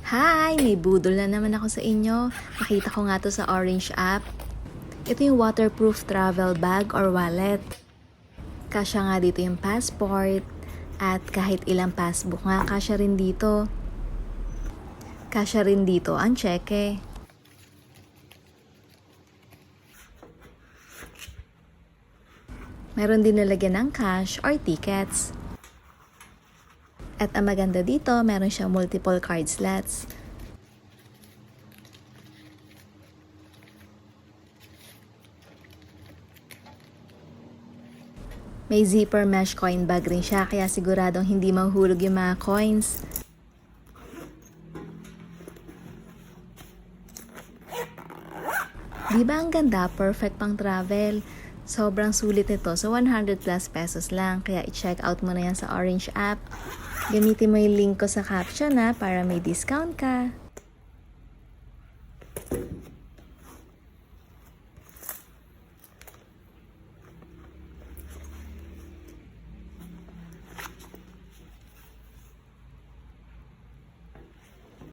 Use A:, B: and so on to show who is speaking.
A: Hi! May budol na naman ako sa inyo. Nakita ko nga to sa Orange app. Ito yung waterproof travel bag or wallet. Kasya nga dito yung passport at kahit ilang passbook nga kasya rin dito. Kasya rin dito ang cheque. Meron din nalagyan ng cash or tickets. At ang maganda dito, meron siyang multiple card slots. May zipper mesh coin bag rin siya, kaya siguradong hindi mahuhulog yung mga coins. Diba ang ganda? Perfect pang travel. Sobrang sulit nito. So 100 plus pesos lang. Kaya i-check out mo na yan sa Orange app. Gamitin mo yung link ko sa caption para may discount ka.